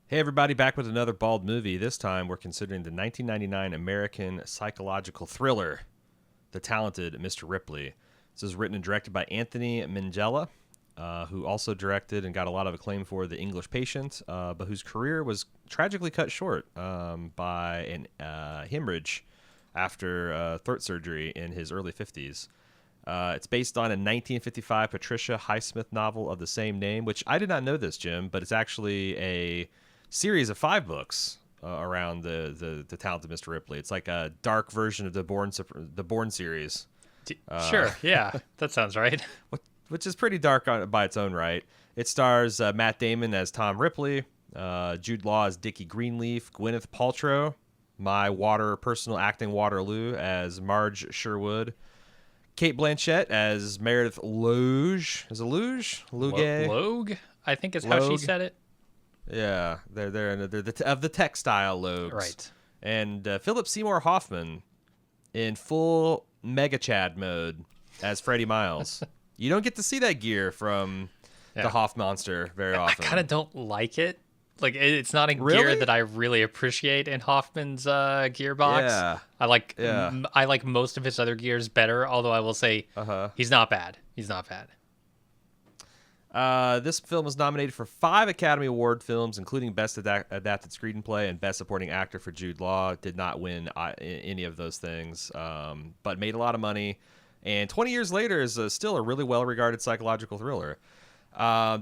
Hey everybody, back with another bald movie. This time we're considering the 1999 American psychological thriller, The Talented Mr. Ripley. This is written and directed by Anthony Minghella, who also directed and got a lot of acclaim for The English Patient, but whose career was tragically cut short by an hemorrhage after throat surgery in his early 50s. It's based on a 1955 Patricia Highsmith novel of the same name, which I did not know this, Jim, but it's actually a series of 5 books around the Talented Mr. Ripley. It's like a dark version of the Bourne series. Sure, yeah, that sounds right. Which is pretty dark by its own right. It stars Matt Damon as Tom Ripley, Jude Law as Dickie Greenleaf, Gwyneth Paltrow, my personal acting Waterloo, as Marge Sherwood, Kate Blanchett as Meredith Logue. Is it Luge? Luge? Logue, I think is how she said it. Yeah, they're of the textile Logues. Right. And Philip Seymour Hoffman in full Mega Chad mode as Freddie Miles. You don't get to see that gear from the Hoff Monster very often. I kind of don't like it. Like, it's not a gear that I really appreciate in Hoffman's gearbox. Yeah. I like most of his other gears better, although I will say he's not bad. He's not bad. This film was nominated for 5 Academy Award films, including Best Adapted Screenplay and Best Supporting Actor for Jude Law. Did not win any of those things, but made a lot of money. And 20 years later is still a really well-regarded psychological thriller.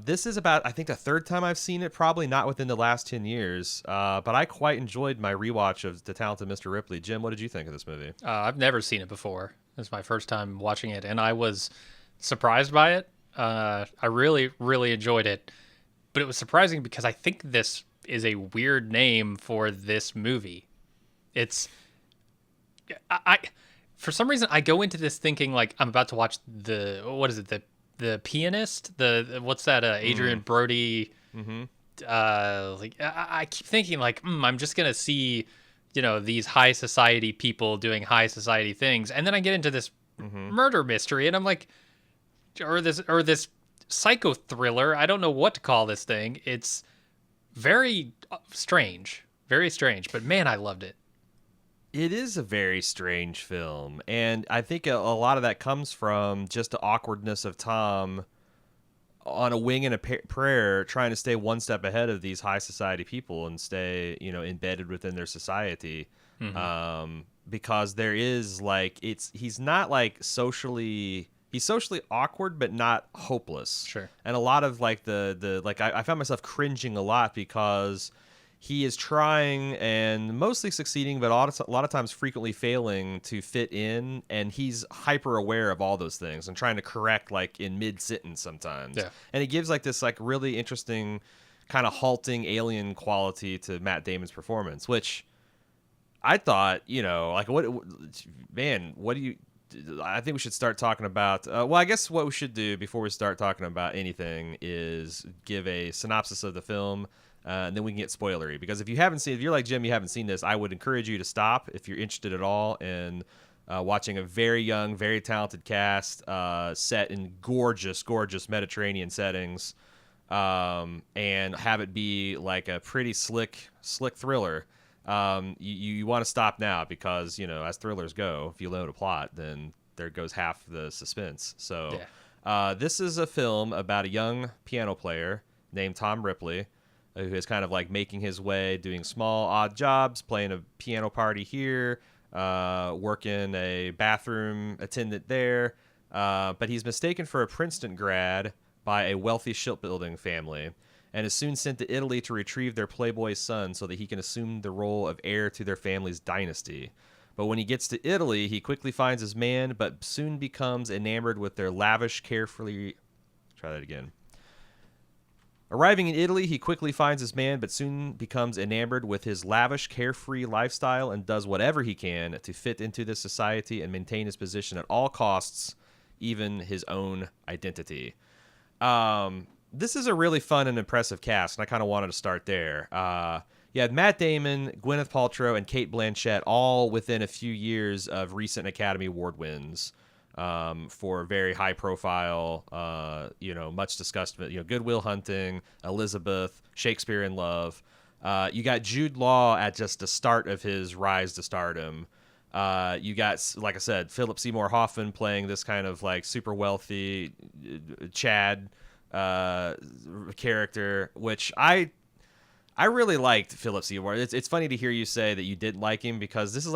This is about, I think, the 3rd time I've seen it, probably not within the last 10 years. But I quite enjoyed my rewatch of The Talented Mr. Ripley. Jim, what did you think of this movie? I've never seen it before. This is my first time watching it, and I was surprised by it. I really, really enjoyed it. But it was surprising because I think this is a weird name for this movie. For some reason, I go into this thinking like I'm about to watch the Pianist, what's that? Adrian Brody. Mm-hmm. I keep thinking like, I'm just gonna see, these high society people doing high society things, and then I get into this murder mystery, and I'm like, or this psycho thriller. I don't know what to call this thing. It's very strange, but man, I loved it. It is a very strange film, and I think a lot of that comes from just the awkwardness of Tom on a wing and a prayer, trying to stay one step ahead of these high society people and stay, embedded within their society. Because there is he's not he's socially awkward, but not hopeless. Sure. And a lot of I found myself cringing a lot because he is trying and mostly succeeding, but a lot of times frequently failing to fit in. And he's hyper aware of all those things and trying to correct in mid sentence sometimes. Yeah. And it gives this really interesting kind of halting alien quality to Matt Damon's performance, which I thought, what do you, I think we should start talking about, I guess what we should do before we start talking about anything is give a synopsis of the film. And then we can get spoilery, because if you're like Jim, you haven't seen this, I would encourage you to stop if you're interested at all in watching a very young, very talented cast set in gorgeous, gorgeous Mediterranean settings, and have it be like a pretty slick thriller. You want to stop now, because as thrillers go, if you load a plot, then there goes half the suspense. So this is a film about a young piano player named Tom Ripley, who is kind of making his way, doing small odd jobs, playing a piano party here, working a bathroom attendant there, but he's mistaken for a Princeton grad by a wealthy shipbuilding family, and is soon sent to Italy to retrieve their playboy son so that he can assume the role of heir to their family's dynasty. But when he gets to Italy, he quickly finds his man, but soon becomes enamored with their lavish, carefree... Try that again. Arriving in Italy, he quickly finds his man, but soon becomes enamored with his lavish, carefree lifestyle and does whatever he can to fit into this society and maintain his position at all costs, even his own identity. This is a really fun and impressive cast, and I kind of wanted to start there. You had Matt Damon, Gwyneth Paltrow, and Kate Blanchett all within a few years of recent Academy Award wins. For very high profile, much discussed, Good Will Hunting, Elizabeth, Shakespeare in Love. You got Jude Law at just the start of his rise to stardom. You got, like I said, Philip Seymour Hoffman playing this kind of like super wealthy Chad character, which I really liked Philip Seymour. It's funny to hear you say that you didn't like him, because this is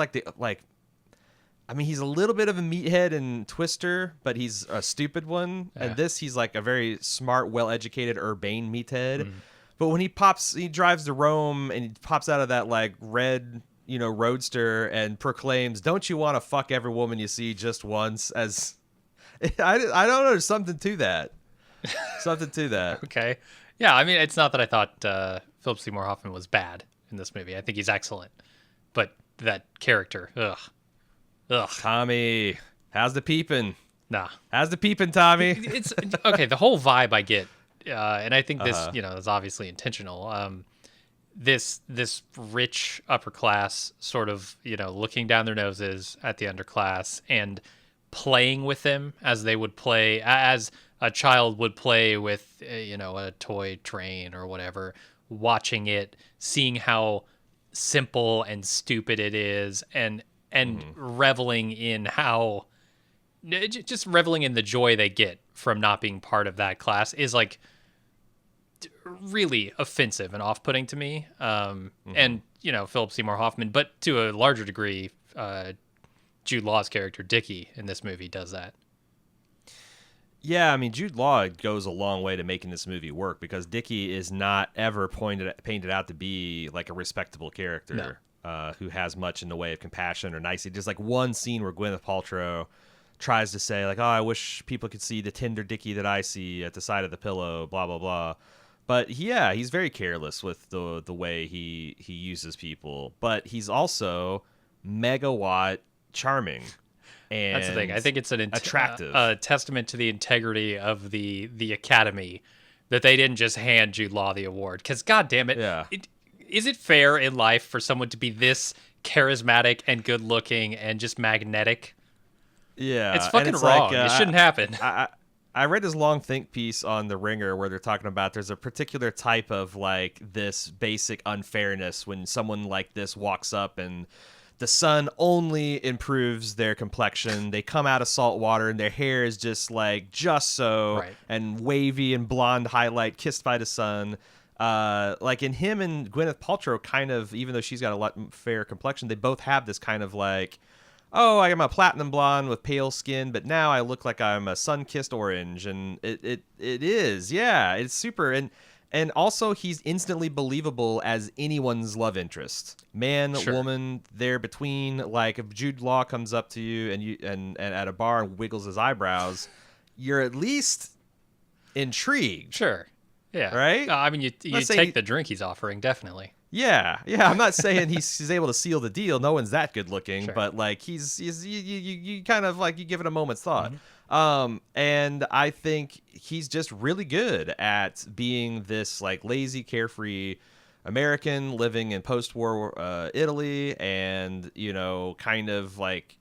I mean, he's a little bit of a meathead and Twister, but he's a stupid one. Yeah. And this, he's like a very smart, well-educated, urbane meathead. Mm. But when he drives to Rome and he pops out of that like red, roadster and proclaims, "Don't you want to fuck every woman you see just once?" As I don't know, there's something to that. Something to that. Okay. Yeah, I mean, it's not that I thought Philip Seymour Hoffman was bad in this movie. I think he's excellent. But that character, ugh. Tommy, how's the peeping? Nah. How's the peeping, Tommy? It's okay. The whole vibe I get, and I think this, is obviously intentional. This rich upper class sort of, looking down their noses at the underclass and playing with them as they would play, as a child would play with, a toy train or whatever, watching it, seeing how simple and stupid it is, and reveling in just reveling in the joy they get from not being part of that class is like really offensive and off-putting to me. And, Philip Seymour Hoffman, but to a larger degree, Jude Law's character, Dickie, in this movie does that. Yeah, I mean, Jude Law goes a long way to making this movie work, because Dickie is not ever painted out to be like a respectable character. No. Who has much in the way of compassion or nicety. There's like one scene where Gwyneth Paltrow tries to say like, "Oh, I wish people could see the tender Dickie that I see at the side of the pillow," blah, blah, blah. But yeah, he's very careless with the way he uses people. But he's also megawatt charming. And that's the thing. I think it's an attractive a testament to the integrity of the Academy that they didn't just hand Jude Law the award. Because, God damn it, yeah. Is it fair in life for someone to be this charismatic and good looking and just magnetic? Yeah. It's fucking wrong. It shouldn't happen. I read this long think piece on The Ringer where they're talking about there's a particular type of like this basic unfairness when someone like this walks up and the sun only improves their complexion. They come out of salt water and their hair is just so right. And wavy and blonde highlight kissed by the sun. Like in him and Gwyneth Paltrow, kind of, even though she's got a lot fair complexion, they both have this kind of like, oh, I am a platinum blonde with pale skin, but now I look like I'm a sun-kissed orange, and it is, yeah, it's super, and also he's instantly believable as anyone's love interest, man, sure. Woman, there between. Like if Jude Law comes up to you and at a bar and wiggles his eyebrows, you're at least intrigued, sure. Yeah. Right? I mean, you take the drink he's offering, definitely. Yeah. I'm not saying he's able to seal the deal. No one's that good looking, sure. But like you kind of like you give it a moment's thought. Mm-hmm. And I think he's just really good at being this like lazy, carefree American living in post-war Italy, and kind of like.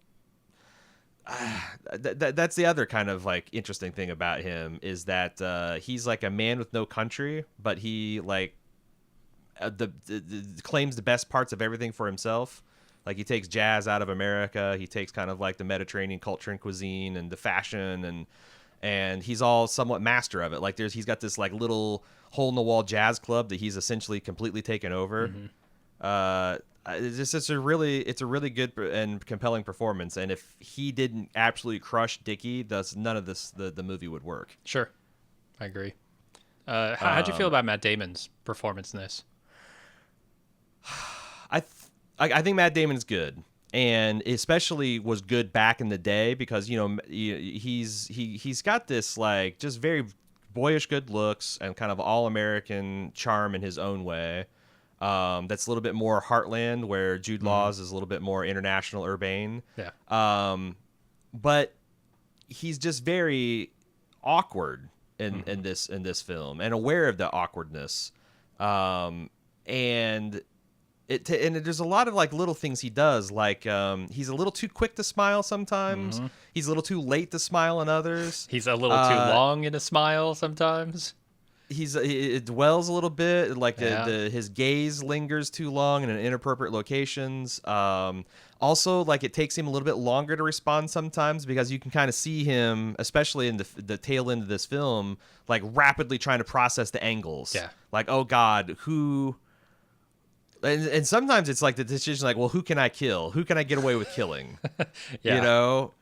That's the other kind of like interesting thing about him is that he's like a man with no country, but he like claims the best parts of everything for himself. Like he takes jazz out of America, he takes kind of like the Mediterranean culture and cuisine and the fashion, and he's all somewhat master of it. Like he's got this like little hole in the wall jazz club that he's essentially completely taken over. Mm-hmm. It's a really good and compelling performance, and if he didn't absolutely crush Dickie, none of the movie would work. Sure, I agree. How'd you feel about Matt Damon's performance in this? I think Matt Damon's good, and especially was good back in the day because he's got this like just very boyish good looks and kind of all American charm in his own way. That's a little bit more heartland, where Jude Law's is a little bit more international, urbane. Yeah. But he's just very awkward in this film, and aware of the awkwardness. And there's a lot of like little things he does, like he's a little too quick to smile sometimes. Mm-hmm. He's a little too late to smile in others. He's a little too long in a smile sometimes. it dwells a little bit, like Yeah. his gaze lingers too long in inappropriate locations. Also, like it takes him a little bit longer to respond sometimes because you can kind of see him, especially in the tail end of this film, like rapidly trying to process the angles. Yeah. Like, oh God, who? And sometimes it's like the decision, like, well, who can I kill? Who can I get away with killing? You Yeah. know,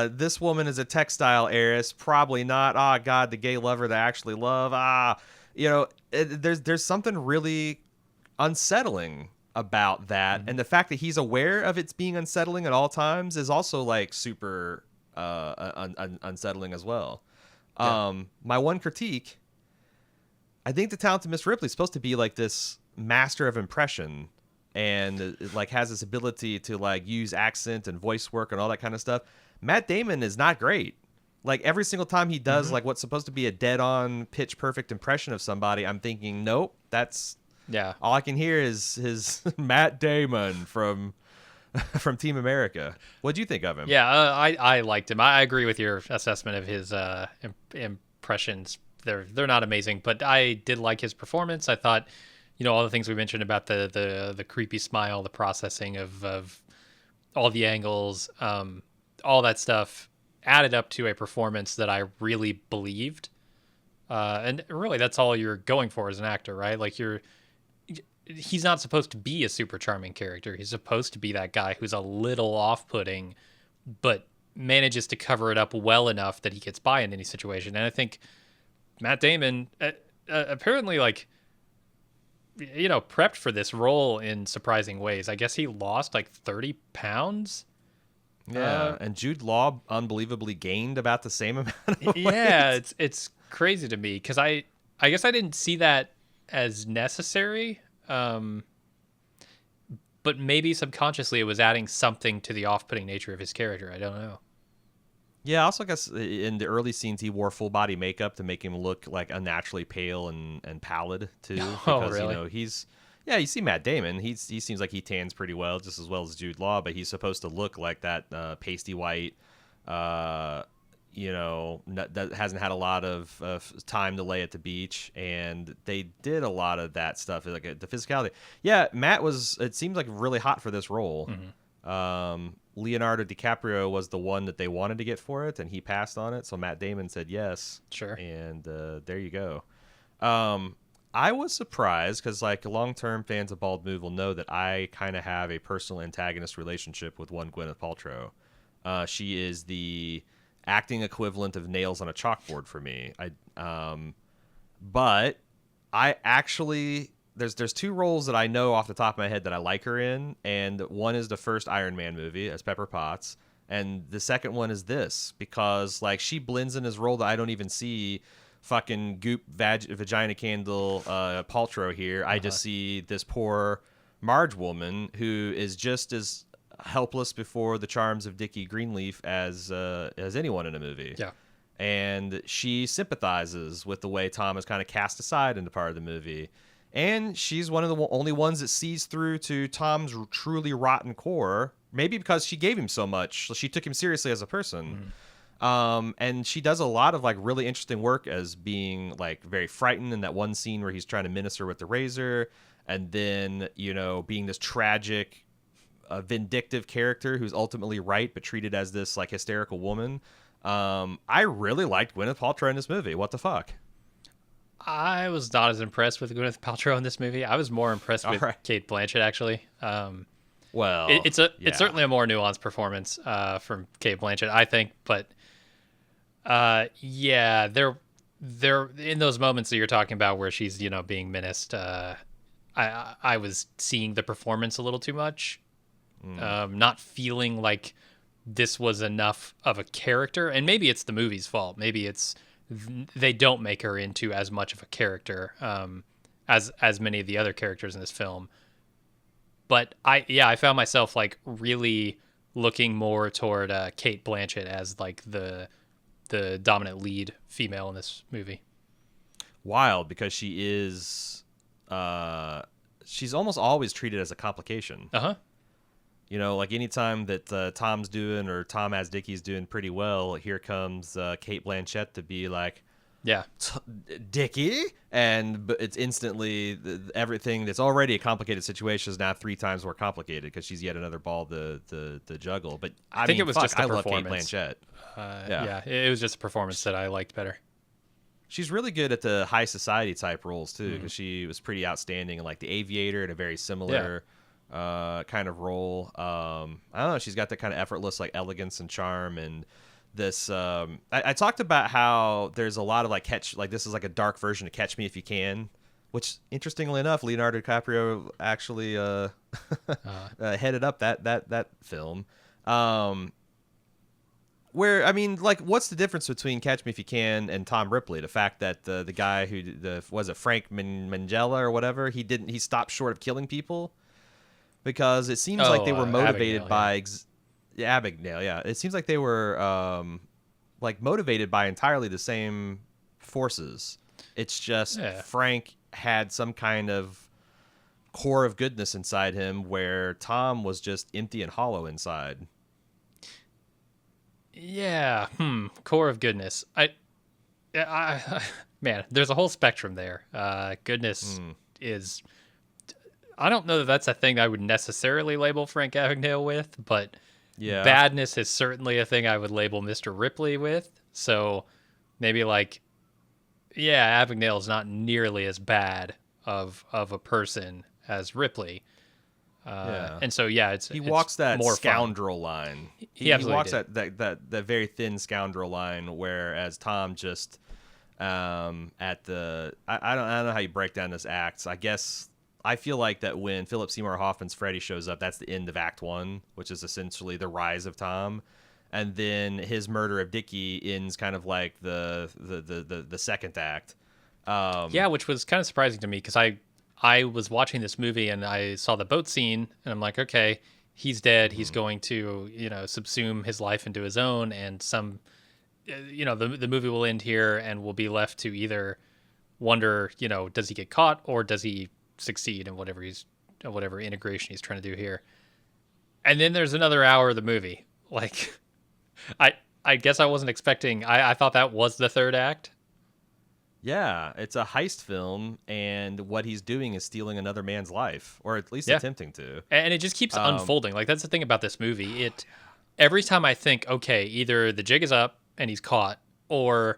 this woman is a textile heiress. Probably not. Ah, God, the gay lover that I actually love. There's something really unsettling about that, and the fact that he's aware of it's being unsettling at all times is also like super unsettling as well. Yeah. My one critique, I think the talented Miss Ripley is supposed to be like this master of impression and like has this ability to like use accent and voice work and all that kind of stuff. Matt Damon is not great. Like every single time he does like what's supposed to be a dead on pitch perfect impression of somebody, I'm thinking, nope, that's Yeah. all I can hear is his Matt Damon from Team America. What do you think of him? Yeah, I liked him. I agree with your assessment of his impressions. They're not amazing, but I did like his performance. I thought, all the things we mentioned about the creepy smile, the processing of all the angles, all that stuff added up to a performance that I really believed. And really, that's all you're going for as an actor, right? Like he's not supposed to be a super charming character. He's supposed to be that guy who's a little off-putting, but manages to cover it up well enough that he gets by in any situation. And I think Matt Damon apparently prepped for this role in surprising ways. I guess he lost like 30 pounds. Yeah, and Jude Law unbelievably gained about the same amount of weight. Yeah, it's crazy to me because I guess I didn't see that as necessary. But maybe subconsciously it was adding something to the off-putting nature of his character. I don't know. Yeah, I also guess in the early scenes he wore full body makeup to make him look like unnaturally pale and pallid too. Because Really? you see Matt Damon. He seems like he tans pretty well, just as well as Jude Law, but he's supposed to look like that pasty white. That hasn't had a lot of time to lay at the beach, and they did a lot of that stuff, like the physicality. Yeah, Matt it seemed like really hot for this role. Leonardo DiCaprio was the one that they wanted to get for it, and he passed on it, so Matt Damon said yes. Sure. And there you go. I was surprised because like long-term fans of Bald Move will know that I kind of have a personal antagonist relationship with one Gwyneth Paltrow. She is the acting equivalent of nails on a chalkboard for me. But I actually there's two roles that I know off the top of my head that I like her in, and one is the first Iron Man movie as Pepper Potts, and the second one is this because like she blends in this role that I don't even see fucking goop vagina candle Paltrow here. I just see this poor Marge woman who is just as helpless before the charms of Dickie Greenleaf as anyone in a movie. Yeah. And she sympathizes with the way Tom is kind of cast aside in the part of the movie. And she's one of the only ones that sees through to Tom's truly rotten core, maybe because she gave him so much. She took him seriously as a person. And she does a lot of like really interesting work as being like very frightened in that one scene where he's trying to menace her with the razor. And then, being this tragic, vindictive character who's ultimately right, but treated as this like hysterical woman. I really liked Gwyneth Paltrow in this movie. What the fuck? I was not as impressed with Gwyneth Paltrow in this movie. I was more impressed with Cate Blanchett, actually. Well, it's certainly a more nuanced performance from Cate Blanchett, I think. But they're in those moments that you're talking about where she's being menaced. I was seeing the performance a little too much, not feeling like this was enough of a character. And maybe it's the movie's fault. Maybe it's they don't make her into as much of a character as many of the other characters in this film. But I found myself like really looking more toward Cate Blanchett as like the dominant lead female in this movie. Wild, because she is she's almost always treated as a complication. Like anytime that Tom's doing or Tom as Dickie's doing pretty well, here comes Cate Blanchett to be like, Yeah. Dickie, and it's instantly everything that's already a complicated situation is now 3 times more complicated because she's yet another ball to juggle. But I think mean, it was just the I love Kate performance. Blanchett. Yeah, it was just a performance that I liked better. She's really good at the high society type roles too, because she was pretty outstanding in like The Aviator, in a very similar kind of role. I don't know, she's got that kind of effortless like elegance and charm. And this I talked about how there's a lot of like this is like a dark version of Catch Me If You Can, which interestingly enough Leonardo DiCaprio actually headed up that film. Where, I mean, like, what's the difference between Catch Me If You Can and Tom Ripley? The fact that the guy who was it Frank Mangella or whatever, he stopped short of killing people, because it seems like they were motivated Abigail, by Abigail. Yeah, it seems like they were like motivated by entirely the same forces. It's just Frank had some kind of core of goodness inside him, where Tom was just empty and hollow inside. Yeah. Core of goodness. Man, there's a whole spectrum there. Goodness is. I don't know that that's a thing I would necessarily label Frank Abagnale with, but badness is certainly a thing I would label Mr. Ripley with. So maybe like, Abagnale is not nearly as bad of a person as Ripley. And so he walks that more scoundrel line. He walks did. that very thin scoundrel line, whereas Tom just at the I don't know how you break down this acts. I guess I feel like that when Philip Seymour Hoffman's Freddy shows up, that's the end of Act 1, which is essentially the rise of Tom, and then his murder of Dickie ends kind of like the second act. Which was kind of surprising to me, because I was watching this movie and I saw the boat scene and I'm like, okay, he's dead. He's going to, subsume his life into his own, and the movie will end here and we'll be left to either wonder, does he get caught or does he succeed in whatever integration he's trying to do here. And then there's another hour of the movie. Like, I guess I wasn't expecting, I thought that was the third act. Yeah, it's a heist film, and what he's doing is stealing another man's life, or at least attempting to. And it just keeps unfolding. Like, that's the thing about this movie. Every time I think, okay, either the jig is up and he's caught, or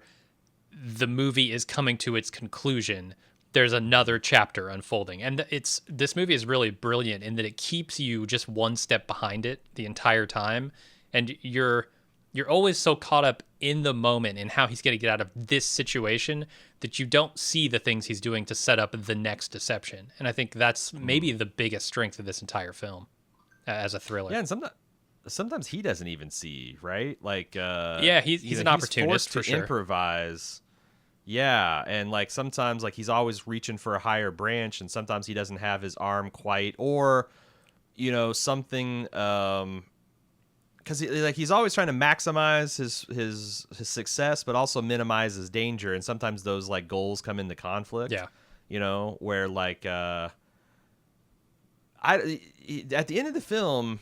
the movie is coming to its conclusion, there's another chapter unfolding. And this movie is really brilliant in that it keeps you just one step behind it the entire time, and you're always so caught up in the moment in how he's going to get out of this situation that you don't see the things he's doing to set up the next deception. And I think that's maybe the biggest strength of this entire film as a thriller. Yeah, and sometimes he doesn't even see, right? Like, he's an opportunist for sure. Improvise. Yeah, and like sometimes like he's always reaching for a higher branch, and sometimes he doesn't have his arm quite, or something because he's always trying to maximize his success, but also minimize his danger. And sometimes those like goals come into conflict. Yeah, where like at the end of the film,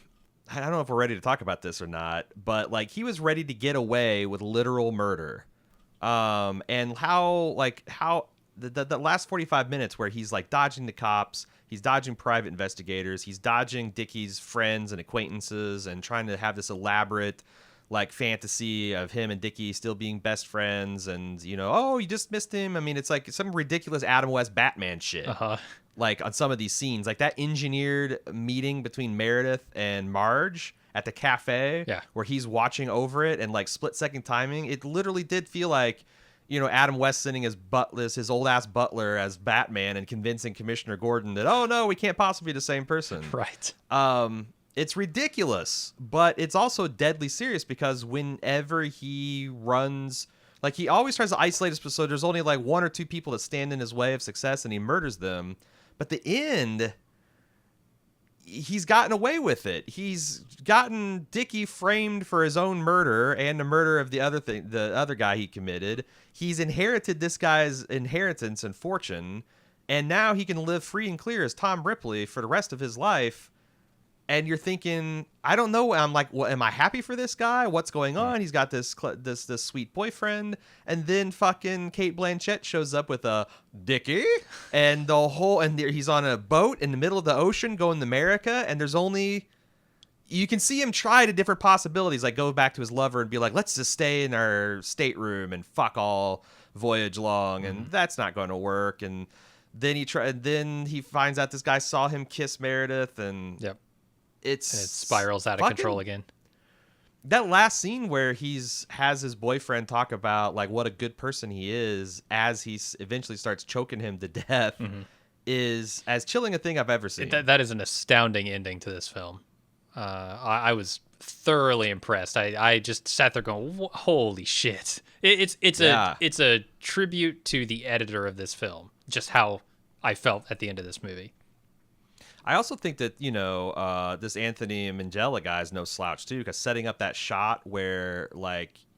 I don't know if we're ready to talk about this or not, but like he was ready to get away with literal murder, and how the last 45 minutes where he's like dodging the cops. He's dodging private investigators. He's dodging Dickie's friends and acquaintances, and trying to have this elaborate, like, fantasy of him and Dickie still being best friends. And oh, you just missed him. I mean, it's like some ridiculous Adam West Batman shit. Like on some of these scenes, like that engineered meeting between Meredith and Marge at the cafe, where he's watching over it and like split-second timing. It literally did feel like, Adam West sending his old ass butler as Batman and convincing Commissioner Gordon that, oh no, we can't possibly be the same person. Right. It's ridiculous, but it's also deadly serious, because whenever he runs, like he always tries to isolate us, so there's only like 1 or 2 people that stand in his way of success, and he murders them. But the end, he's gotten away with it. He's gotten Dickie framed for his own murder and the murder of the other guy he committed. He's inherited this guy's inheritance and fortune, and now he can live free and clear as Tom Ripley for the rest of his life. and you're thinking, I don't know. I'm like, well, am I happy for this guy? What's going on? He's got this sweet boyfriend, and then fucking Kate Blanchett shows up with a Dickie, and he's on a boat in the middle of the ocean going to America, and there's only. You can see him try to different possibilities, like go back to his lover and be like, let's just stay in our stateroom and fuck all voyage long, and that's not going to work. And then he finds out this guy saw him kiss Meredith, and Yep. it spirals out of control again. That last scene where has his boyfriend talk about like what a good person he is as he eventually starts choking him to death is as chilling a thing I've ever seen. That is an astounding ending to this film. I was thoroughly impressed. I just sat there going, "Holy shit!" It's a tribute to the editor of this film. Just how I felt at the end of this movie. I also think that this Anthony Minghella guy is no slouch too, because setting up that shot where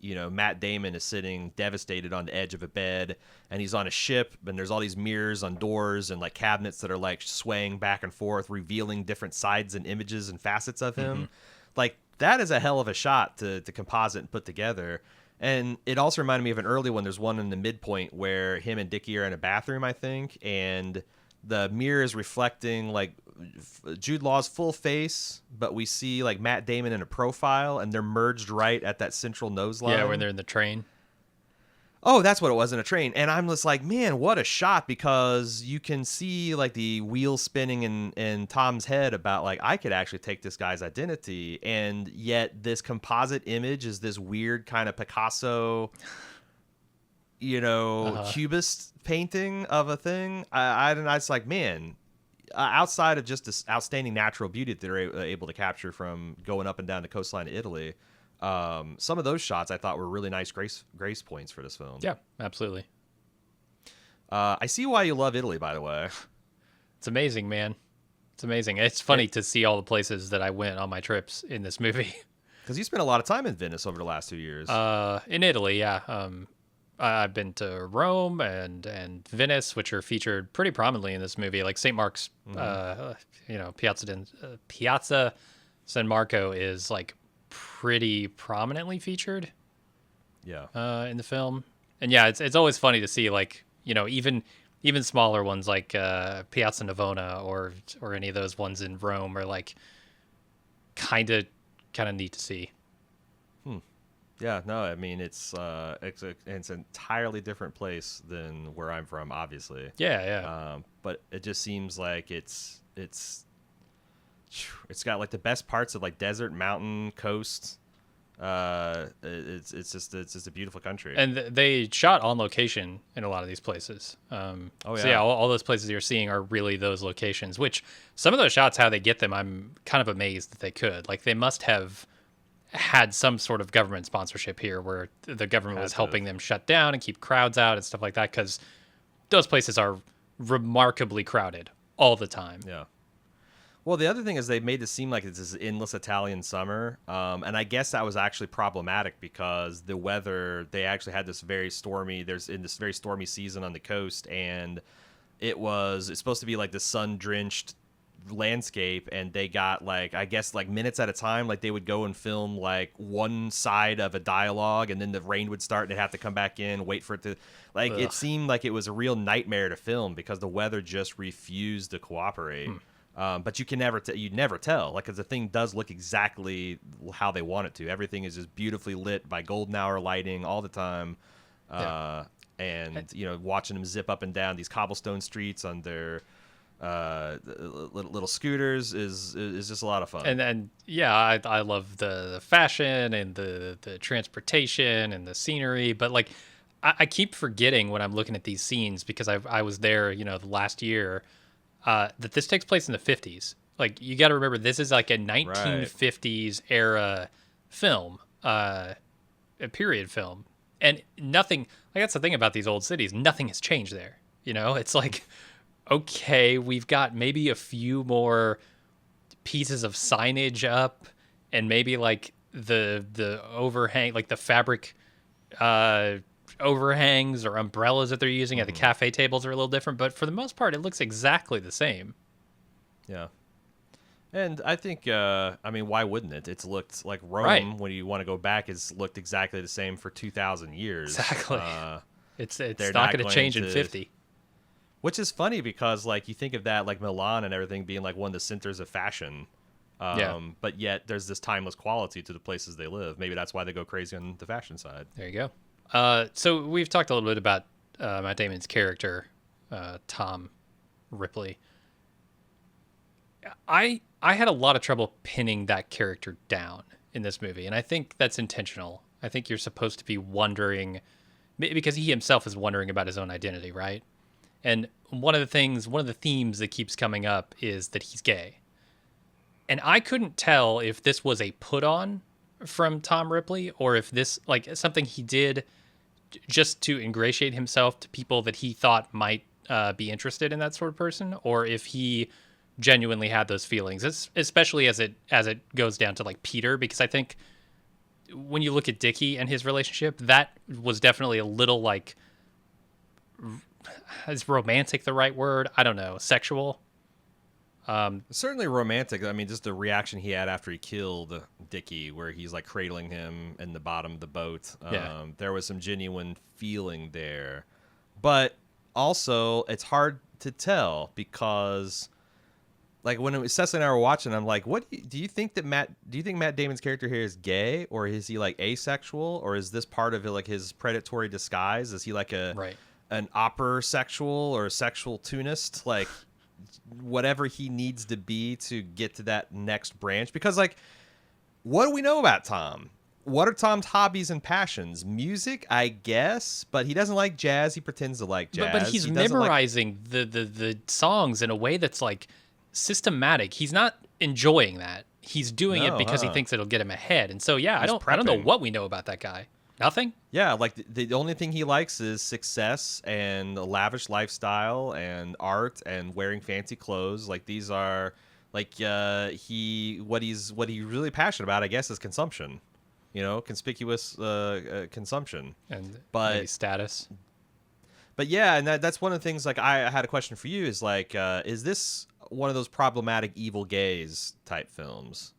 Matt Damon is sitting devastated on the edge of a bed, and he's on a ship, and there's all these mirrors on doors and like cabinets that are like swaying back and forth, revealing different sides and images and facets of him. Like that is a hell of a shot to composite and put together. And it also reminded me of an early one. There's one in the midpoint where him and Dickie are in a bathroom, I think, and the mirror is reflecting like Jude Law's full face, but we see like Matt Damon in a profile, and they're merged right at that central nose line. Yeah, when they're in the train. Oh, that's what it was, in a train. And I'm just like, man, what a shot, because you can see like the wheels spinning in Tom's head about like, I could actually take this guy's identity. And yet this composite image is this weird kind of Picasso, cubist painting of a thing. I was like, man, outside of just this outstanding natural beauty that they're able to capture from going up and down the coastline of Italy, some of those shots I thought were really nice grace points for this film. Yeah, absolutely. I see why you love Italy, by the way. It's amazing, man. It's amazing. It's funny to see all the places that I went on my trips in this movie. Because you spent a lot of time in Venice over the last 2 years. In Italy, yeah. I've been to Rome and Venice, which are featured pretty prominently in this movie. Like St. Mark's, Piazza San Marco is like pretty prominently featured. Yeah. In the film, and yeah, it's always funny to see like even smaller ones like Piazza Navona or any of those ones in Rome are like kind of neat to see. Yeah, no, I mean it's an entirely different place than where I'm from, obviously. Yeah. But it just seems like it's got like the best parts of like desert, mountain, coast. It's just a beautiful country. And they shot on location in a lot of these places. So yeah, all those places you're seeing are really those locations. Which some of those shots, how they get them, I'm kind of amazed that they could. Like they must have had some sort of government sponsorship here where the government was helping them shut down and keep crowds out and stuff like that, because those places are remarkably crowded all the time. Yeah. Well, the other thing is they made it seem like it's this endless Italian summer, and I guess that was actually problematic because the weather, they actually had this very stormy season on the coast, and it's supposed to be like the sun-drenched landscape, and they got like, I guess, like minutes at a time, like they would go and film like one side of a dialogue, and then the rain would start and they'd have to come back in, wait for it to like Ugh. It seemed like it was a real nightmare to film because the weather just refused to cooperate. But you can you'd never tell, like, because the thing does look exactly how they want it to. Everything is just beautifully lit by golden hour lighting all the time. And watching them zip up and down these cobblestone streets on their little scooters is just a lot of fun. And yeah, I love the fashion and the transportation and the scenery, but like I keep forgetting when I'm looking at these scenes, because I was there the last year, that this takes place in the 50s. Like, you got to remember, this is like a 1950s era film, a period film, and nothing, like, that's the thing about these old cities, nothing has changed there. It's like, okay, we've got maybe a few more pieces of signage up, and maybe like the overhang, like the fabric overhangs or umbrellas that they're using at the cafe tables are a little different, but for the most part, it looks exactly the same. Yeah. And I think, I mean, why wouldn't it? It's looked like Right. Rome, when you want to go back, has looked exactly the same for 2,000 years. Exactly. It's They're not not going to going change in to, 50. which is funny because, like, you think of that, like Milan and everything being like one of the centers of fashion. Yeah. But yet there's this timeless quality to the places they live. Maybe that's why they go crazy on the fashion side. There you go. So we've talked a little bit about Matt Damon's character, Tom Ripley. I had a lot of trouble pinning that character down in this movie, and I think that's intentional. I think you're supposed to be wondering because he himself is wondering about his own identity, right? And one of the themes that keeps coming up is that he's gay. And I couldn't tell if this was a put on from Tom Ripley or if this like something he did just to ingratiate himself to people that he thought might be interested in that sort of person, or if he genuinely had those feelings, especially as it goes down to like Peter, because I think when you look at Dickie and his relationship, that was definitely a little like, is romantic the right word? I don't know, sexual. Certainly romantic. I mean, just the reaction he had after he killed Dickie, where he's like cradling him in the bottom of the boat. Yeah. There was some genuine feeling there, but also it's hard to tell because, like, when Cecily and I were watching, I'm like, "What do you think that Matt? Do you think Matt Damon's character here is gay, or is he like asexual, or is this part of it like his predatory disguise? Is he like Right. an opera sexual or a sexual tunist, like?" Whatever he needs to be to get to that next branch, because like, what do we know about Tom? What are Tom's hobbies and passions? Music, I guess, but he doesn't like jazz. He pretends to like jazz. But he's He doesn't like. memorizing the songs in a way that's like systematic. He's not enjoying that. He's doing it No, because he thinks it'll get him ahead. And so yeah, he's I don't know prepping. what we know about that guy. Nothing? Yeah, like the only thing he likes is success and a lavish lifestyle and art and wearing fancy clothes. Like, these are like what he's really passionate about, I guess, is consumption. Conspicuous consumption. And maybe But status. yeah, and that's one of the things. Like, I had a question for you. Is like, is this one of those problematic evil gays type films?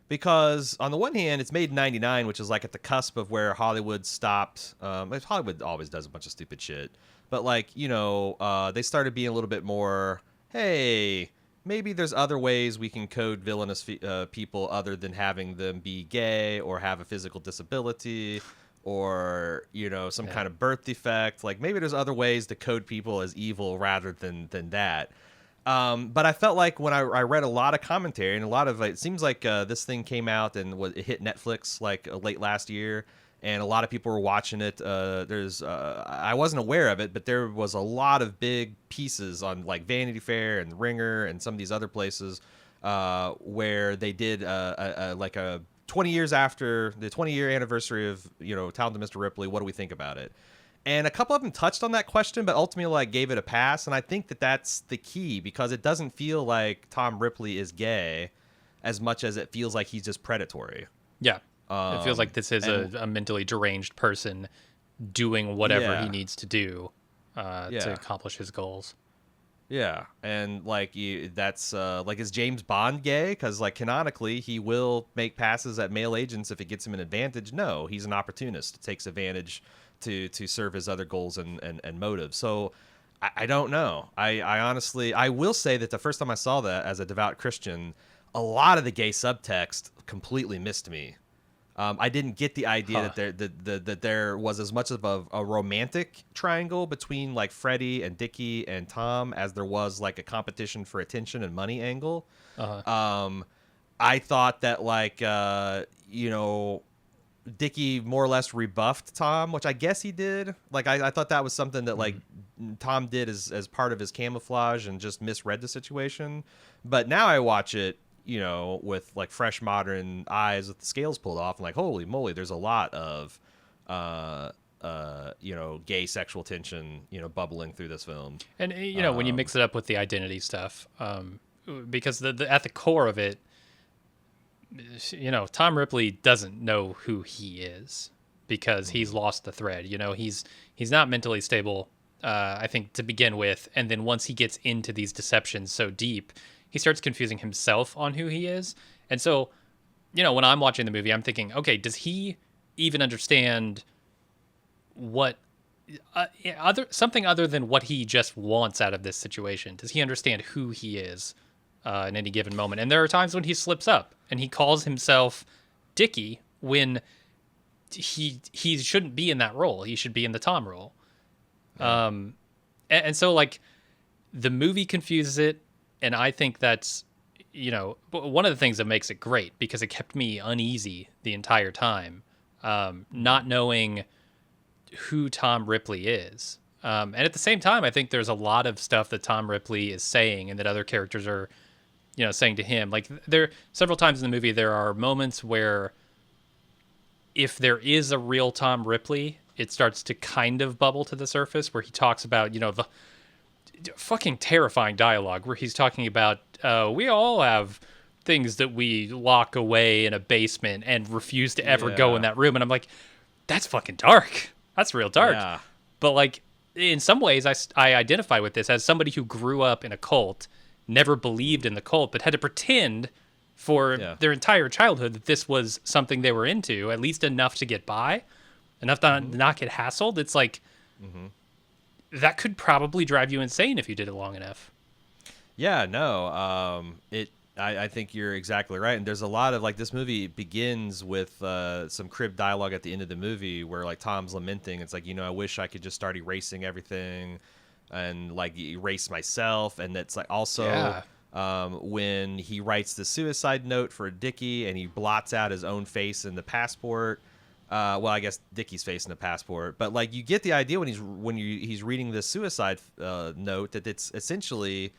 Because on the one hand, it's made in '99, which is like at the cusp of where Hollywood stopped. Hollywood always does a bunch of stupid shit, but like, they started being a little bit more, hey, maybe there's other ways we can code villainous people other than having them be gay or have a physical disability or some kind of birth defect. Like, maybe there's other ways to code people as evil rather than that. But I felt like when I read a lot of commentary and a lot of it seems like this thing came out and it hit Netflix like late last year, and a lot of people were watching it. I wasn't aware of it, but there was a lot of big pieces on like Vanity Fair and Ringer and some of these other places where they did like a 20 years after the 20-year anniversary of Talented Mr. Ripley. What do we think about it? And a couple of them touched on that question, but ultimately like gave it a pass. And I think that that's the key, because it doesn't feel like Tom Ripley is gay as much as it feels like he's just predatory. Yeah. It feels like this is a mentally deranged person doing whatever he needs to do to accomplish his goals. Yeah, and like that's like, is James Bond gay? Because like canonically, he will make passes at male agents if it gets him an advantage. No, he's an opportunist. Takes advantage to serve his other goals and motives. So I don't know. I honestly, I will say that the first time I saw that as a devout Christian, a lot of the gay subtext completely missed me. I didn't get the idea that there was as much of a romantic triangle between like Freddie and Dickie and Tom as there was like a competition for attention and money angle. I thought that like Dickie more or less rebuffed Tom, which I guess he did. Like I thought that was something that like Tom did as part of his camouflage and just misread the situation. But now I watch it, with like fresh modern eyes with the scales pulled off, and like, holy moly, there's a lot of gay sexual tension, bubbling through this film. And when you mix it up with the identity stuff, because the at the core of it, Tom Ripley doesn't know who he is because he's lost the thread. He's not mentally stable, I think, to begin with, and then once he gets into these deceptions so deep, he starts confusing himself on who he is. And so, when I'm watching the movie, I'm thinking, okay, does he even understand what something other than what he just wants out of this situation? Does he understand who he is in any given moment? And there are times when he slips up and he calls himself Dickie when he shouldn't be in that role. He should be in the Tom role. Yeah. And so like the movie confuses it, and I think that's one of the things that makes it great, because it kept me uneasy the entire time, not knowing who Tom Ripley is. And at the same time, I think there's a lot of stuff that Tom Ripley is saying and that other characters are, saying to him. Like there several times in the movie, there are moments where if there is a real Tom Ripley, it starts to kind of bubble to the surface, where he talks about, the fucking terrifying dialogue where he's talking about, we all have things that we lock away in a basement and refuse to ever go in that room. And I'm like, that's fucking dark. That's real dark. Yeah. But like, in some ways, I identify with this as somebody who grew up in a cult, never believed in the cult, but had to pretend for their entire childhood that this was something they were into, at least enough to get by, enough to not get hassled. It's like, that could probably drive you insane if you did it long enough. Yeah, no. I think you're exactly right. And there's a lot of, like, this movie begins with some crib dialogue at the end of the movie where, like, Tom's lamenting. It's like, I wish I could just start erasing everything and, like, erase myself. And it's like also when he writes the suicide note for Dickie and he blots out his own face in the passport. Well, I guess Dickie's face in the passport, but like you get the idea when he's reading this suicide note that it's essentially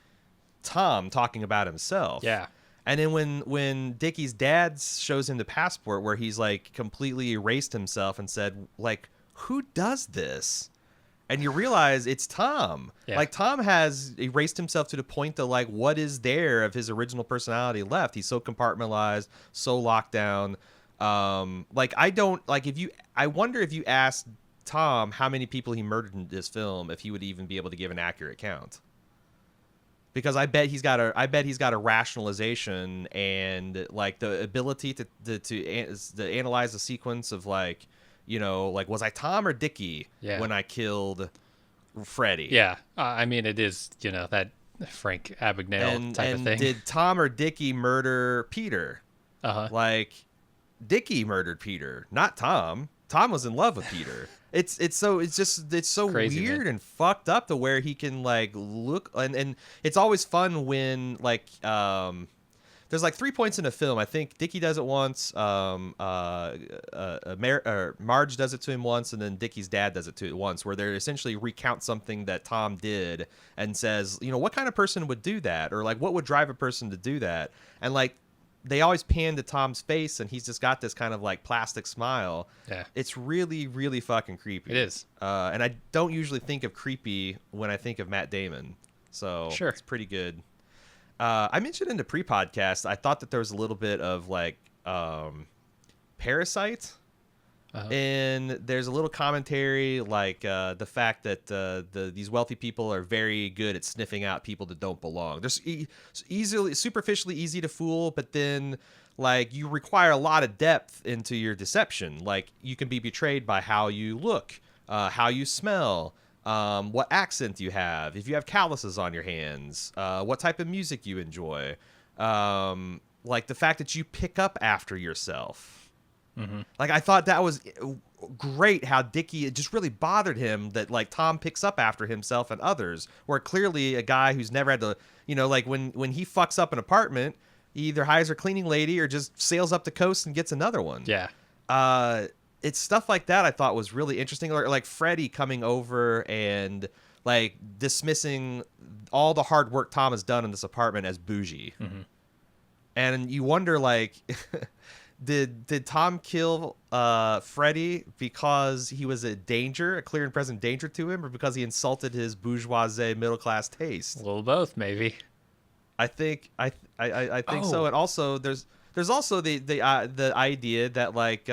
Tom talking about himself. Yeah. And then when Dickie's dad shows him the passport where he's like completely erased himself and said, like, who does this? And you realize it's Tom. Yeah. Like, Tom has erased himself to the point that, like, what is there of his original personality left? He's so compartmentalized, so locked down. Like, I wonder if you asked Tom how many people he murdered in this film, if he would even be able to give an accurate count. Because I bet he's got a rationalization and, like, the ability to analyze the sequence of, like, like, was I Tom or Dickie when I killed Freddy? Yeah. I mean, it is, that Frank Abagnale type of thing. And did Tom or Dickie murder Peter? Like, Dickie murdered Peter, not Tom. Tom was in love with Peter. It's so crazy, weird, man. And fucked up to where he can, like, look, and it's always fun when, like, there's like 3 points in a film. I think Dickie does it once, Marge does it to him once, and then Dickie's dad does it to it once, where they essentially recount something that Tom did and says, what kind of person would do that, or like what would drive a person to do that, and like they always pan to Tom's face, and he's just got this kind of like plastic smile. Yeah, it's really, really fucking creepy. It is, and I don't usually think of creepy when I think of Matt Damon, so sure, it's pretty good. I mentioned in the pre-podcast, I thought that there was a little bit of like Parasite, and there's a little commentary like the fact that these wealthy people are very good at sniffing out people that don't belong. They're superficially easy to fool, but then like you require a lot of depth into your deception. Like you can be betrayed by how you look, how you smell. What accent you have, if you have calluses on your hands, what type of music you enjoy, like the fact that you pick up after yourself. Like I thought that was great how Dickie, it just really bothered him that like Tom picks up after himself and others, where clearly a guy who's never had to, like when he fucks up an apartment, he either hires a cleaning lady or just sails up the coast and gets another one. Yeah. It's stuff like that I thought was really interesting. Or like Freddy coming over and like dismissing all the hard work Tom has done in this apartment as bougie. And you wonder, like, did Tom kill Freddy because he was a clear and present danger to him, or because he insulted his bourgeoisie middle class taste? A little both, maybe. I think so. And also there's also the idea that like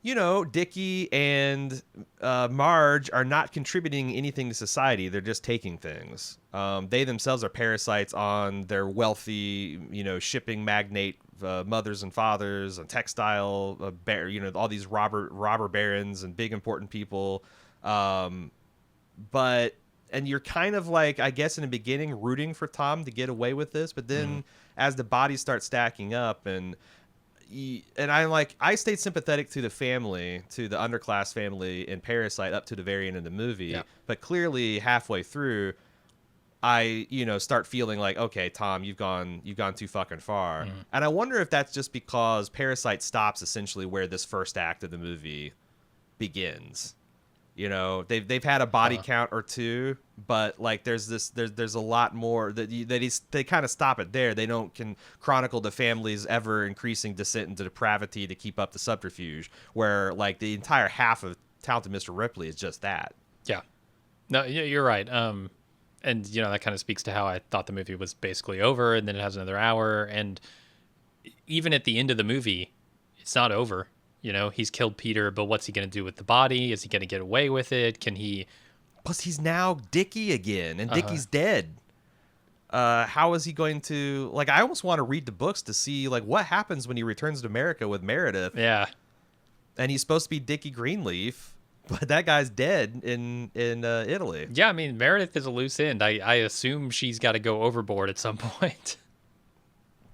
Dickie and Marge are not contributing anything to society. They're just taking things. They themselves are parasites on their wealthy, shipping magnate mothers and fathers and textile, all these robber barons and big important people. And you're kind of like, I guess in the beginning, rooting for Tom to get away with this. But then as the bodies start stacking up and I stayed sympathetic to the family, to the underclass family in Parasite up to the very end of the movie. Yeah. But clearly halfway through, I, start feeling like, okay, Tom, you've gone too fucking far. And I wonder if that's just because Parasite stops essentially where this first act of the movie begins. They've had a body count or two, but like there's a lot more they kind of stop it there. They don't can chronicle the family's ever increasing descent into depravity to keep up the subterfuge, where like the entire half of Talented Mr. Ripley is just that. Yeah, no, you're right. And that kind of speaks to how I thought the movie was basically over, and then it has another hour, and even at the end of the movie, it's not over. He's killed Peter, but what's he going to do with the body? Is he going to get away with it? Can he? Plus, he's now Dickie again, and Dickie's dead. How is he going to? Like, I almost want to read the books to see like what happens when he returns to America with Meredith. Yeah, and he's supposed to be Dickie Greenleaf, but that guy's dead in Italy. Yeah, I mean Meredith is a loose end. I assume she's got to go overboard at some point.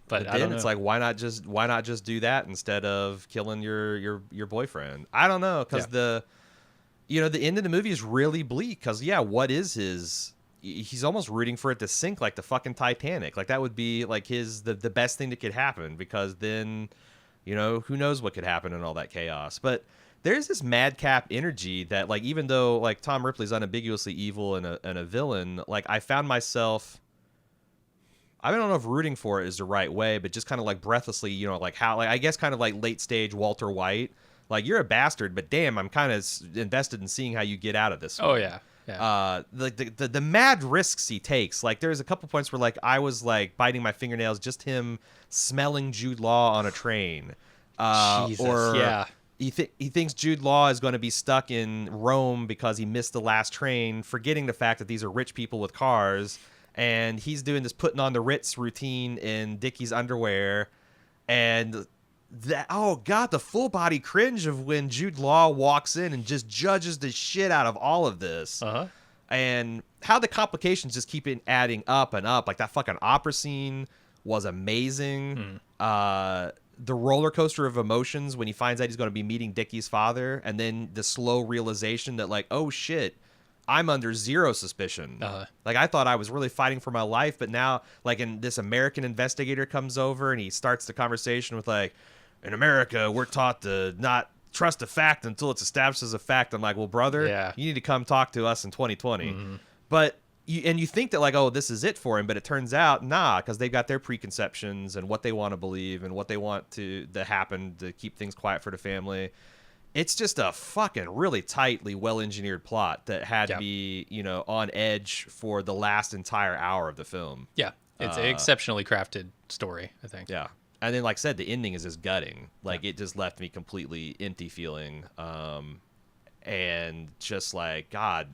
But then I don't know. It's like, why not just do that instead of killing your boyfriend? I don't know, because the end of the movie is really bleak. Because what is his? He's almost rooting for it to sink like the fucking Titanic. Like that would be like the best thing that could happen, because then, who knows what could happen in all that chaos. But there's this madcap energy that, like, even though like Tom Ripley's unambiguously evil and a villain, like I found myself. I don't know if rooting for it is the right way, but just kind of like breathlessly, like how, like I guess kind of like late stage Walter White, like you're a bastard, but damn, I'm kind of invested in seeing how you get out of this one. Oh yeah. The mad risks he takes. Like there's a couple points where like I was like biting my fingernails just him smelling Jude Law on a train. Jesus, or yeah. He thinks Jude Law is going to be stuck in Rome because he missed the last train, forgetting the fact that these are rich people with cars. And he's doing this putting on the Ritz routine in Dickie's underwear. And that, oh God, the full body cringe of when Jude Law walks in and just judges the shit out of all of this. And how the complications just keep adding up and up. Like that fucking opera scene was amazing. The roller coaster of emotions when he finds out he's going to be meeting Dickie's father. And then the slow realization that like, oh shit, I'm under zero suspicion. Like I thought I was really fighting for my life, but now like this American investigator comes over and he starts the conversation with like, in America, we're taught to not trust a fact until it's established as a fact. I'm like, well, brother, you need to come talk to us in 2020. But you think that like, oh, this is it for him, but it turns out because they've got their preconceptions and what they want to believe and what they want to happen to keep things quiet for the family. It's just a fucking really tightly well-engineered plot that had to be, on edge for the last entire hour of the film. Yeah, it's an exceptionally crafted story, I think. Yeah. And then, like I said, the ending is just gutting. Like, it just left me completely empty feeling. And just like, God.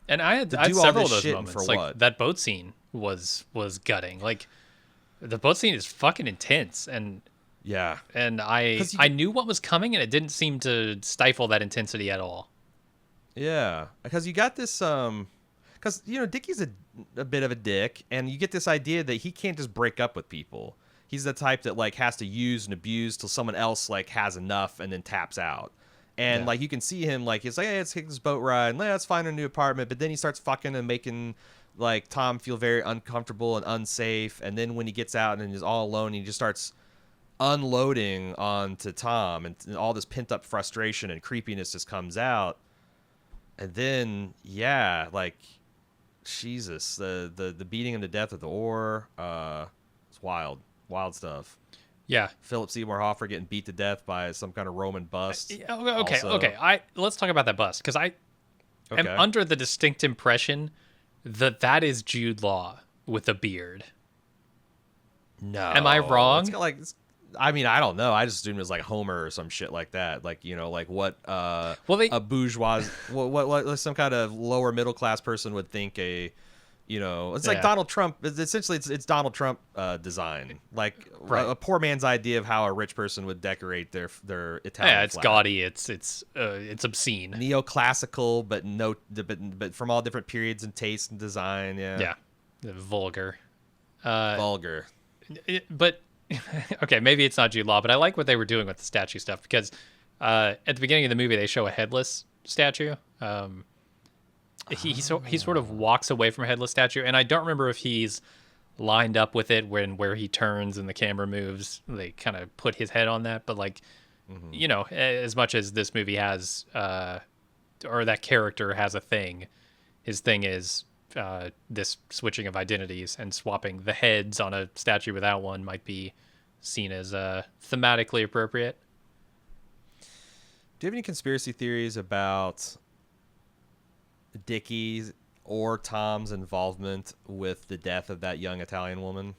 And I had several of those moments. Like, that boat scene was gutting. Like, the boat scene is fucking intense. And... yeah. And I knew what was coming, and it didn't seem to stifle that intensity at all. Yeah. Because you got this, because, Dickie's a bit of a dick, and you get this idea that he can't just break up with people. He's the type that, like, has to use and abuse till someone else, like, has enough and then taps out. And, like, you can see him, like, he's like, hey, let's take this boat ride. Let's find a new apartment. But then he starts fucking and making, like, Tom feel very uncomfortable and unsafe. And then when he gets out and is all alone, he just starts unloading onto Tom, and all this pent up frustration and creepiness just comes out. And then like Jesus, the beating him to death with the oar, it's wild stuff. Yeah, Philip Seymour Hoffman getting beat to death by some kind of Roman bust. Okay. Let's talk about that bust, because I am under the distinct impression that is Jude Law with a beard. No, am I wrong? I mean, I don't know. I just assumed it was like Homer or some shit like that. Like, like what Well, they a bourgeois, what some kind of lower middle class person would think it's like Yeah. Donald Trump. Essentially, it's Donald Trump design, like Right. a poor man's idea of how a rich person would decorate their Italian. Yeah, it's flag. gaudy. It's obscene. Neoclassical, but from all different periods and taste and design. Yeah, vulgar. Vulgar. But okay, maybe it's not Jude Law, but I like what they were doing with the statue stuff because at the beginning of the movie they show a headless statue. He sort of walks away from a headless statue, and I don't remember if he's lined up with it where he turns and the camera moves. They kind of put his head on that, but like as much as this movie has or that character has a thing, his thing is this switching of identities, and swapping the heads on a statue without one might be seen as thematically appropriate. Do you have any conspiracy theories about Dickie's or Tom's involvement with the death of that young Italian woman?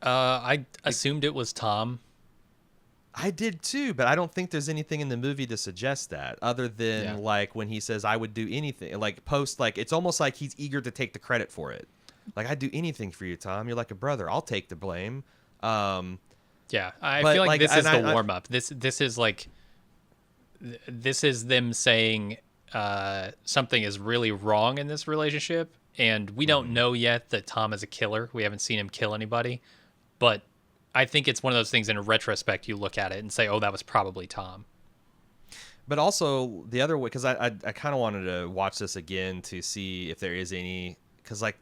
I assumed it was Tom. I did too, but I don't think there's anything in the movie to suggest that, other than like when he says, "I would do anything," like it's almost like he's eager to take the credit for it. Like, I'd do anything for you, Tom. You're like a brother. I'll take the blame. I feel like this is the warm up. This is like, this is them saying something is really wrong in this relationship, and we don't know yet that Tom is a killer. We haven't seen him kill anybody, but I think it's one of those things in retrospect you look at it and say, oh, that was probably Tom. But also the other way, because I kind of wanted to watch this again to see if there is any, because like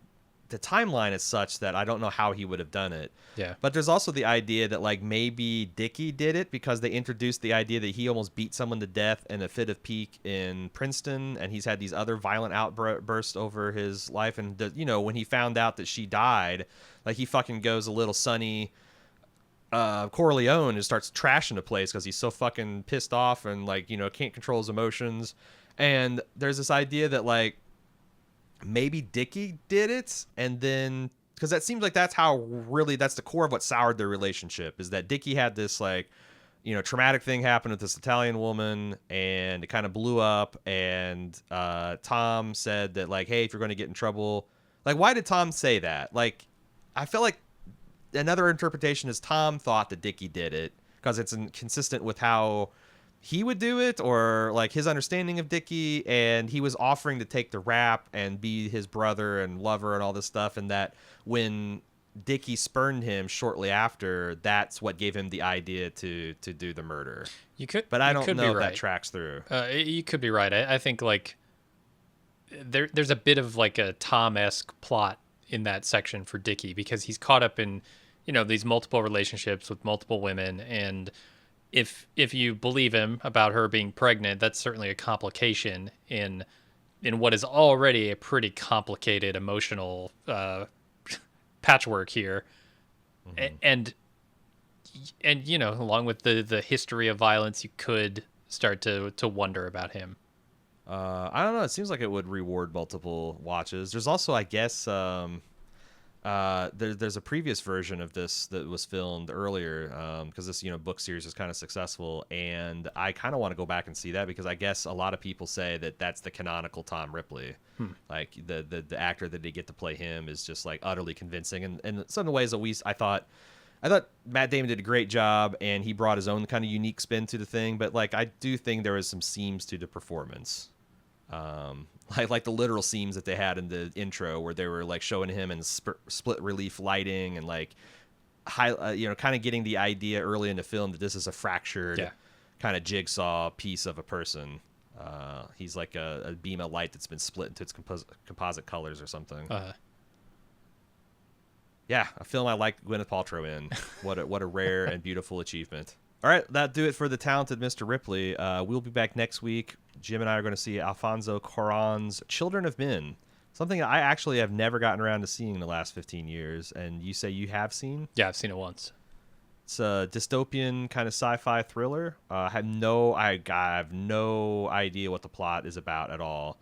the timeline is such that I don't know how he would have done it. Yeah. But there's also the idea that like maybe Dickie did it because they introduced the idea that he almost beat someone to death in a fit of pique in Princeton, and he's had these other violent outbursts over his life. And when he found out that she died, like he fucking goes a little Sonny Corleone and starts trashing the place because he's so fucking pissed off and like can't control his emotions. And there's this idea that like maybe Dickie did it, and then because that seems like that's the core of what soured their relationship, is that Dickie had this like traumatic thing happen with this Italian woman, and it kind of blew up. And Tom said that like, hey, if you're going to get in trouble, like, why did Tom say that? Like, I felt like another interpretation is Tom thought that Dickie did it because it's inconsistent with how he would do it, or like his understanding of Dickie, and he was offering to take the rap and be his brother and lover and all this stuff, and that when Dickie spurned him shortly after, that's what gave him the idea to do the murder. But I don't know if that tracks through. You could be right. I think like there's a bit of like a Tom-esque plot in that section for Dickie, because he's caught up in these multiple relationships with multiple women, and if you believe him about her being pregnant, that's certainly a complication in what is already a pretty complicated emotional patchwork here. And along with the history of violence, you could start to wonder about him. I don't know, it seems like it would reward multiple watches. There's also, I guess, there's a previous version of this that was filmed earlier, because this book series is kind of successful, and I kind of want to go back and see that, because I guess a lot of people say that that's the canonical Tom Ripley. Like the actor that they get to play him is just like utterly convincing, and some of the ways that I thought Matt Damon did a great job, and he brought his own kind of unique spin to the thing, but like I do think there was some seams to the performance. Like the literal scenes that they had in the intro where they were like showing him in split relief lighting, and like kind of getting the idea early in the film that this is a fractured kind of jigsaw piece of a person. He's like a beam of light that's been split into its composite colors or something. Yeah, a film I like Gwyneth Paltrow in. What a rare and beautiful achievement. All right, that'll do it for the talented Mr. Ripley. We'll be back next week. Jim and I are going to see Alfonso Cuarón's Children of Men, something I actually have never gotten around to seeing in the last 15 years. And you say you have seen? Yeah, I've seen it once. It's a dystopian kind of sci-fi thriller. I have no idea what the plot is about at all.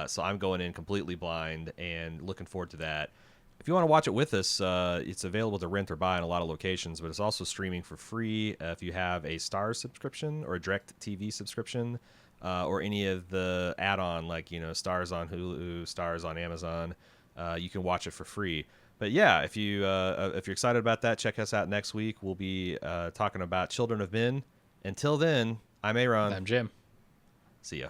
So I'm going in completely blind and looking forward to that. if you want to watch it with us, it's available to rent or buy in a lot of locations, but it's also streaming for free if you have a Stars subscription or a Direct TV subscription, or any of the add-on, like, Stars on Hulu, Stars on Amazon. You can watch it for free. But yeah, if you're excited about that, check us out next week. We'll be talking about Children of Men. Until then, I'm Aaron. I'm Jim. See ya.